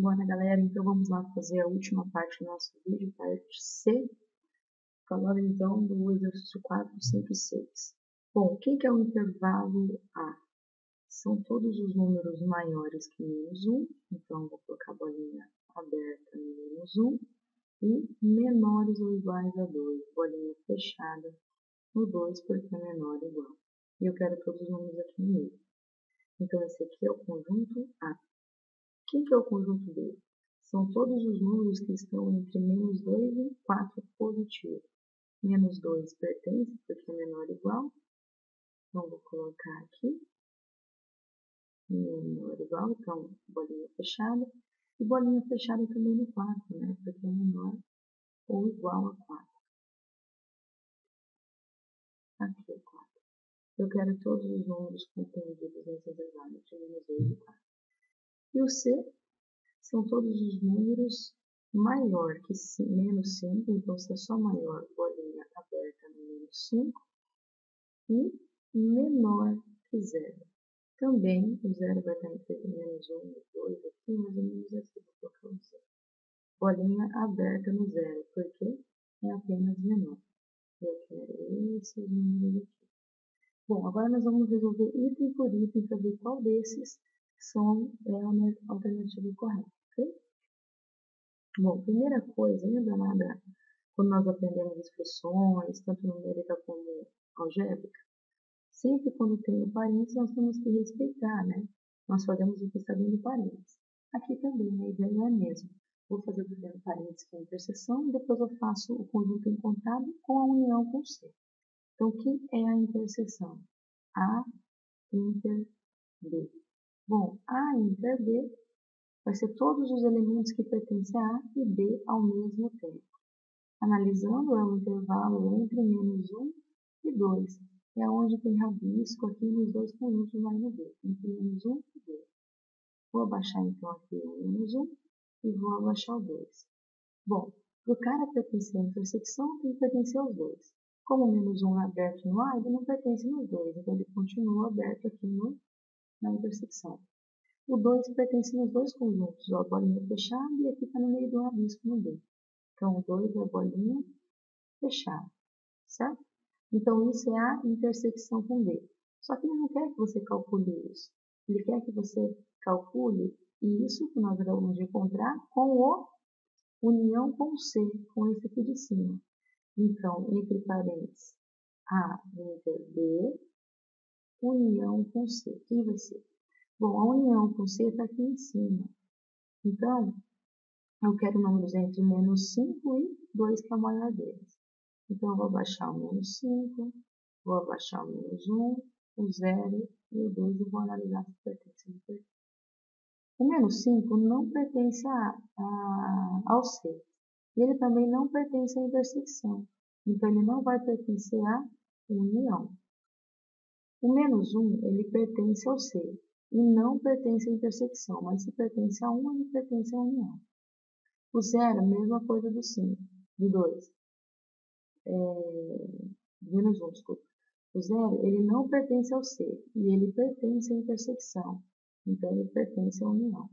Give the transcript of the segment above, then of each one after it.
Bora, galera, então vamos lá fazer a última parte do nosso vídeo, parte C, falando então do exercício 4, 5 e 6. Bom, o que é o intervalo A? São todos os números maiores que menos 1, então vou colocar a bolinha aberta no menos 1, e menores ou iguais a 2, bolinha fechada no 2, porque é menor ou igual. E eu quero todos os números aqui no meio. Então, esse aqui é o conjunto A. Quem que é o conjunto B? São todos os números que estão entre menos 2 e 4 positivo. Menos 2 pertence, porque é menor ou igual. Então, vou colocar aqui. Menor ou igual, então, bolinha fechada. E bolinha fechada também no 4, né? Porque é menor ou igual a 4. Aqui é 4. Eu quero todos os números compreendidos nesse intervalo entre menos 2 e 4. E o C são todos os números maior que menos 5, então se é só maior, bolinha aberta no menos 5, e menor que 0. Também o 0 vai estar entre menos 1 e 2 aqui, mais ou menos assim, vou colocar o 0. Bolinha aberta no 0, porque é apenas menor. Eu quero esses números aqui. Bom, agora nós vamos resolver item por item para ver qual desses é a alternativa correta, ok? Bom, primeira coisa, lembra lá quando nós aprendemos expressões, tanto numérica como algébrica? Sempre quando tem o parênteses, nós temos que respeitar, né? Nós fazemos o que está dentro do parênteses. Aqui também a ideia é a mesma. Vou fazer primeiro parênteses com a interseção e depois eu faço o conjunto encontrado com a união com C. Então, o que é a interseção? A inter B. Bom, A inter B vai ser todos os elementos que pertencem a A e B ao mesmo tempo. Analisando, é um intervalo entre menos 1 e 2. É onde tem rabisco aqui nos dois conjuntos lá no B, entre menos 1 e 2. Vou abaixar então aqui o menos 1 e vou abaixar o 2. Bom, para o cara pertencer à intersecção, tem que pertencer aos dois. Como o menos 1 é aberto no A, ele não pertence nos dois, então ele continua aberto aqui na intersecção. O 2 pertence nos dois conjuntos, ó, a bolinha fechada e aqui está no meio do rabisco no B. Então, o 2 é a bolinha fechada, certo? Então, isso é a intersecção com B. Só que ele não quer que você calcule isso. Ele quer que você calcule isso que nós acabamos de encontrar com o união com C, com esse aqui de cima. Então, entre parênteses, A inter B, união com C. Quem vai ser? Bom, a união com C está aqui em cima. Então, eu quero números entre menos 5 e 2, que é o maior deles. Então, eu vou abaixar o menos 5, vou abaixar o menos 1, o 0 e o 2 e vou analisar se pertence ou não pertence. O menos 5 não pertence ao C. E ele também não pertence à intersecção. Então, ele não vai pertencer à união. O menos 1, ele pertence ao C. E não pertence à intersecção. Mas se pertence a 1, ele pertence à união. O 0, mesma coisa do 5, do 2. Menos 1, desculpa. O 0, ele não pertence ao C, e ele pertence à intersecção, então ele pertence à união.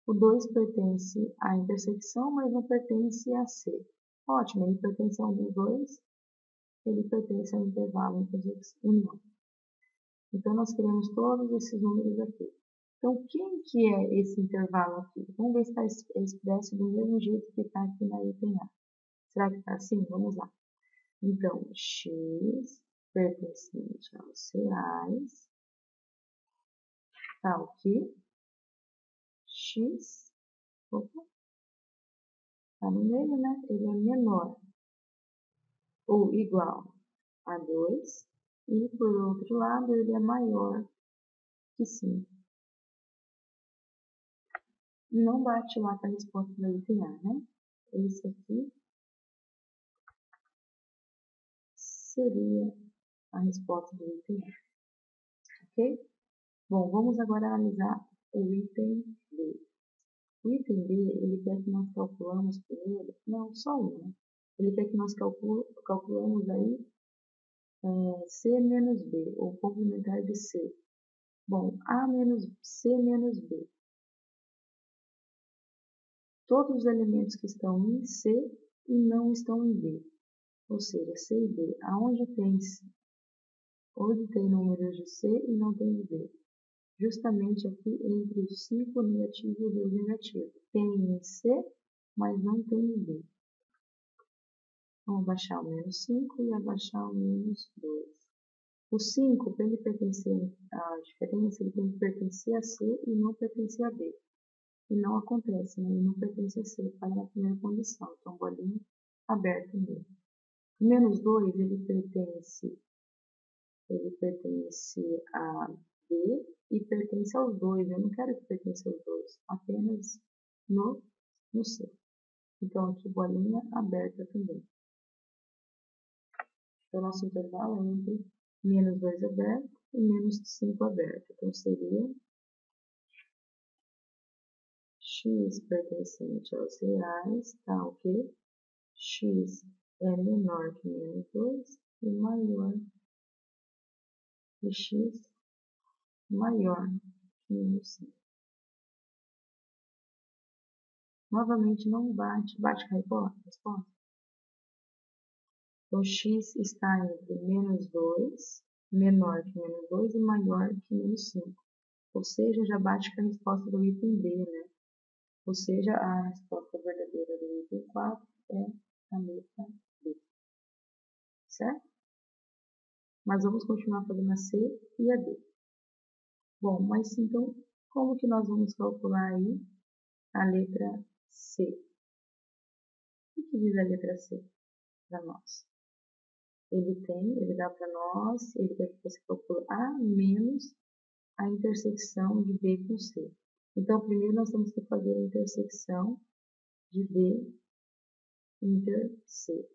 O 2 pertence à intersecção, mas não pertence a C. Ótimo, ele pertence a 1 e 2, ele pertence ao intervalo entre união. Então, nós queremos todos esses números aqui. Então, quem que é esse intervalo aqui? Vamos ver se está expresso do mesmo jeito que está aqui na item A. Será que está assim? Vamos lá. Então, x pertencente aos reais, tal que x, opa, tá no meio, né? Ele é menor ou igual a 2, e por outro lado, ele é maior que 5. Não bate lá com a resposta da item A, né? Esse aqui seria a resposta do item A, ok? Bom, vamos agora analisar o item B. O item B, ele quer que nós calculamos primeiro, não, só um, né? Ele quer que nós calculamos aí C menos B, ou complementar de C. Bom, A menos C menos B. todos os elementos que estão em C e não estão em B. Ou seja, C e B, onde tem números de C e não tem de B. Justamente aqui entre os 5 negativos e o 2 negativo. Tem em C, mas não tem em B. Vamos abaixar o menos 5 e abaixar o menos 2. O 5, para ele pertencer à diferença, ele tem que pertencer a C e não pertencer a B. E não acontece, né? Ele não pertence a C, ele para na primeira condição. Então, bolinha aberta mesmo. O menos 2, ele pertence a B e pertence aos dois. Eu não quero que pertença aos dois, apenas no C. Então, aqui, bolinha aberta também. Então, nosso intervalo é entre menos 2 aberto e menos 5 aberto. Então, seria x pertencente aos reais, tá ok? X é menor que menos 2 e maior que x maior que menos 5. Novamente, não bate com a resposta. Então, x está entre menos 2, menor que menos 2 e maior que menos 5. Ou seja, já bate com a resposta do item B, né? Ou seja, a resposta verdadeira do item 4 é a letra B. Certo? Mas vamos continuar fazendo a C e a D. Bom, mas então, como que nós vamos calcular aí a letra C? O que diz a letra C para nós? Ele dá para nós, ele quer que você calcule A menos a intersecção de B com C. Então, primeiro nós temos que fazer a intersecção de B inter C.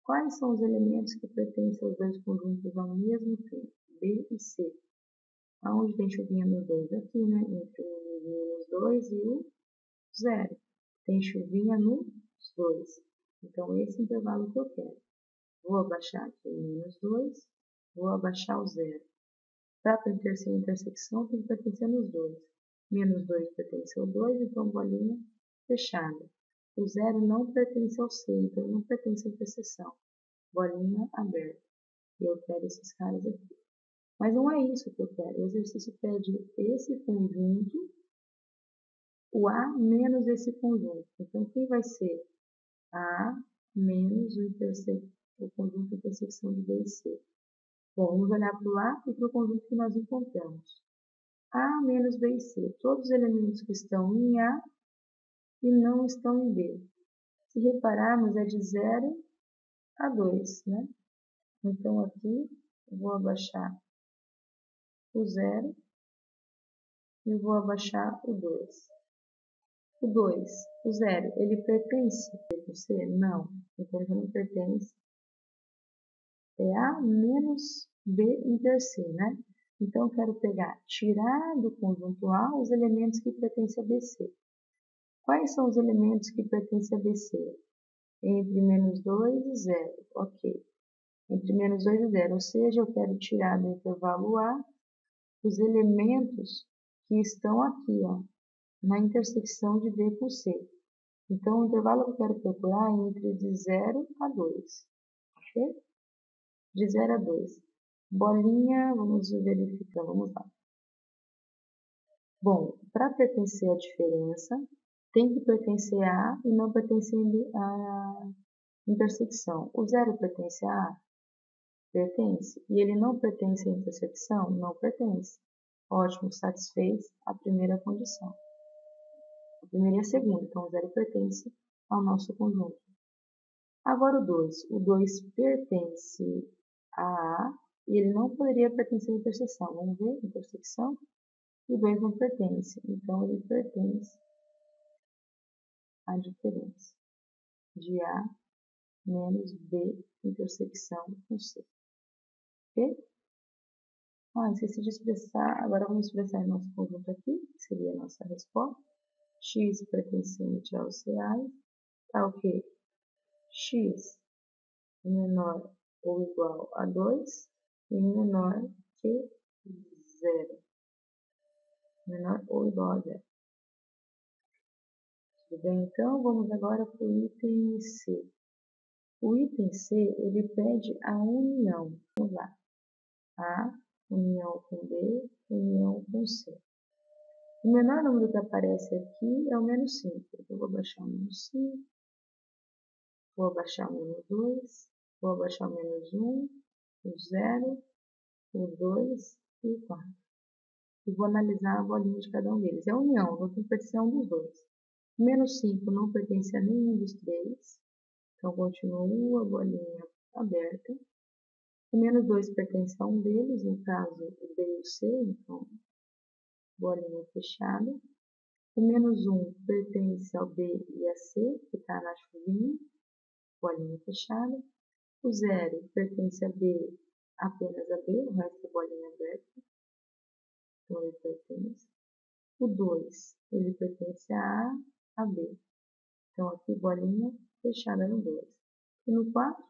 Quais são os elementos que pertencem aos dois conjuntos ao mesmo tempo? B e C. Aonde tem chuvinha nos dois? Aqui, né? Entre o menos 2 e o 0. Tem chuvinha nos dois. Então, esse intervalo que eu quero. Vou abaixar aqui o menos 2, vou abaixar o 0. Para pertencer à intersecção, tem que pertencer nos dois. Menos 2 pertence ao 2, então bolinha fechada. O 0 não pertence ao C, então não pertence à interseção. Bolinha aberta. E eu quero esses caras aqui. Mas não é isso que eu quero. O exercício pede esse conjunto, o A menos esse conjunto. Então, quem vai ser A menos o conjunto de intersecção de B e C? Bom, vamos olhar para o A e para o conjunto que nós encontramos. A menos B e C. Todos os elementos que estão em A e não estão em B. Se repararmos, é de 0 a 2, né? Então, aqui, eu vou abaixar o 0 e vou abaixar o 2. O 2, o 0, ele pertence a C? Não. Então, ele não pertence. É A menos B inter C, né? Então, eu quero tirar do conjunto A os elementos que pertencem a BC. Quais são os elementos que pertencem a BC? Entre menos 2 e 0. Ok. Entre menos 2 e 0. Ou seja, eu quero tirar do intervalo A os elementos que estão aqui, ó, na intersecção de B com C. Então, o intervalo que eu quero procurar é entre de 0 a 2. Ok? De 0 a 2. Bolinha, vamos verificar, vamos lá. Bom, para pertencer à diferença, tem que pertencer a A e não pertencer à intersecção. O 0 pertence a A? Pertence. E ele não pertence à intersecção? Não pertence. Ótimo, satisfez a primeira condição. A primeira e a segunda, então o 0 pertence ao nosso conjunto. Agora o 2. O 2 pertence a A e ele não poderia pertencer à interseção. Vamos ver, intersecção. E o 2 não pertence, então ele pertence à diferença de A menos B intersecção com C. Ok? Esqueci de expressar, agora vamos expressar nosso conjunto aqui, que seria a nossa resposta. X pertencente aos reais, tá o quê? X é menor ou igual a 2 e menor que 0. Menor ou igual a 0. Tudo bem? Então, vamos agora para o item C. O item C, ele pede a união. Vamos lá. A, união com B, união com C. O menor número que aparece aqui é o menos 5. Eu vou abaixar o menos 5, vou abaixar o menos 2, vou abaixar o menos 1, o 0, o 2 e o 4. E vou analisar a bolinha de cada um deles. É a união, não tem que pertencer a um dos dois. O menos 5 não pertence a nenhum dos três, então continua a bolinha aberta. O menos 2 pertence a um deles, no caso o B e o C, então bolinha fechada. O menos 1 pertence ao B e a C, que está na chuvinha, bolinha fechada. O 0 pertence a B, apenas a B, o resto é bolinha aberta, então ele pertence. O 2, ele pertence a A, a B, então aqui bolinha fechada no 2. E no 4,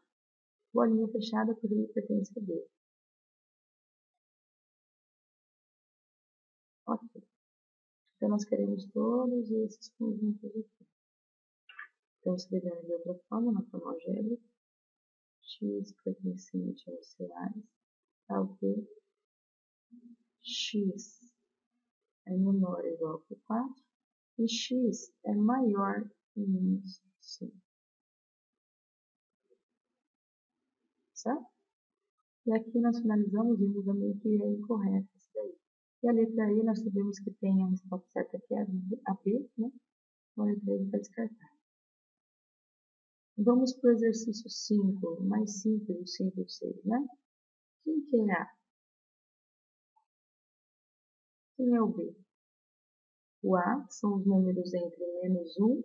bolinha fechada porque ele pertence a B. Ok. Então nós queremos todos esses conjuntos aqui. Então escrevendo de outra forma, na forma algébrica, x pertencente aos reais, tá ok? X é menor ou igual que 4 e x é maior que menos 5. Certo? E aqui nós finalizamos vimos também que é incorreto isso daí. E a letra E nós sabemos que tem a resposta certa que é a B, né? Então a letra E vai descartar. Vamos para o exercício 5, mais simples, o 5 e o 6, né? Quem que é A? Quem é o B? O A são os números entre menos 1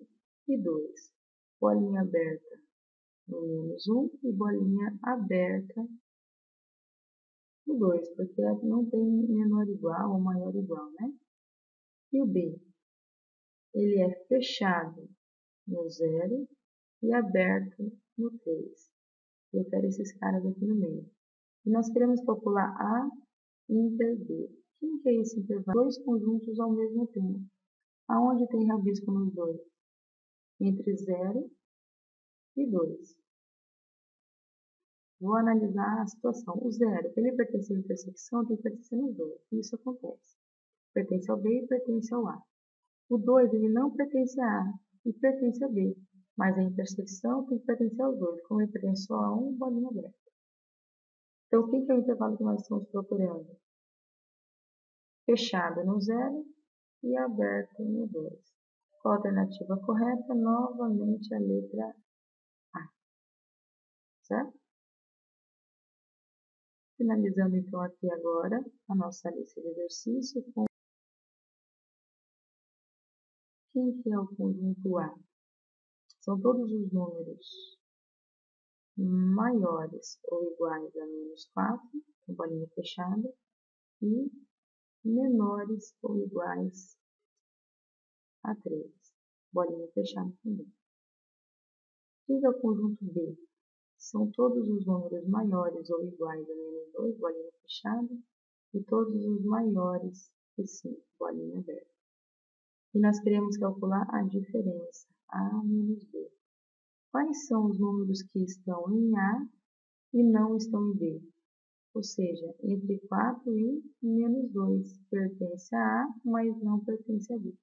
e 2. Bolinha aberta no menos 1 e bolinha aberta no 2, porque não tem menor igual ou maior igual, né? E o B? Ele é fechado no 0 e aberto no 3. Eu quero esses caras aqui no meio. E nós queremos calcular A inter B. Quem que é esse intervalo? Dois conjuntos ao mesmo tempo. Aonde tem rabisco nos dois? Entre 0 e 2. Vou analisar a situação. O 0, ele pertence à intersecção, tem que pertencer nos dois. Isso acontece. Pertence ao B e pertence ao A. O 2, ele não pertence a A e pertence a B. Mas a intersecção tem que pertencer aos dois. Como ele pertence só a um, bolinha aberta. Então, o que é o intervalo que nós estamos procurando? Fechado no 0 e aberto no 2. Qual a alternativa correta? Novamente a letra A. Certo? Finalizando então aqui agora a nossa lista de exercício com quem que é o conjunto A? São todos os números maiores ou iguais a menos 4, com bolinha fechada, e menores ou iguais a 3, bolinha fechada também. Quem é o conjunto B? São todos os números maiores ou iguais a menos 2, bolinha fechada, e todos os maiores que 5, bolinha aberta. E nós queremos calcular a diferença, A menos B. Quais são os números que estão em A e não estão em B? Ou seja, entre 4 e menos 2 pertence a A, mas não pertence a B.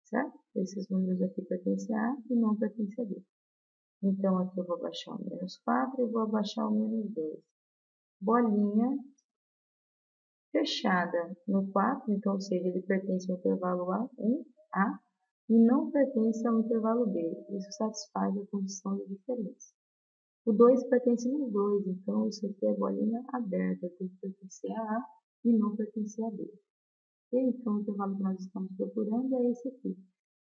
Certo? Esses números aqui pertencem a A e não pertencem a B. Então, aqui eu vou abaixar o menos 4 e vou abaixar o menos 2. Bolinha fechada no 4, então, ou seja, ele pertence ao intervalo A e não pertence ao intervalo B. Isso satisfaz a condição de diferença. O 2 pertence nos dois, então isso aqui é bolinha aberta, tem que pertencer a A e não pertencer a B. E então o intervalo que nós estamos procurando é esse aqui.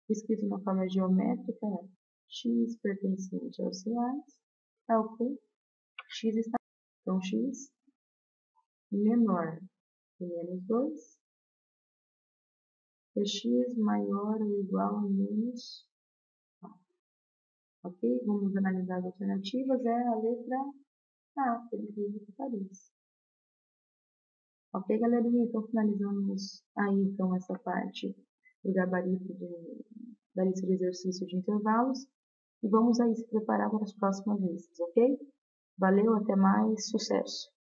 Escrito na forma geométrica é x pertencente aos reais, tá ok? X está. Então x menor que menos 2 é x maior ou igual a menos 4. Ok? Vamos analisar as alternativas. É a letra A, por incrível que pareça. Ok, galerinha? Então finalizamos aí então essa parte do gabarito da lista de exercício de intervalos e vamos aí se preparar para as próximas listas, ok? Valeu, até mais, sucesso!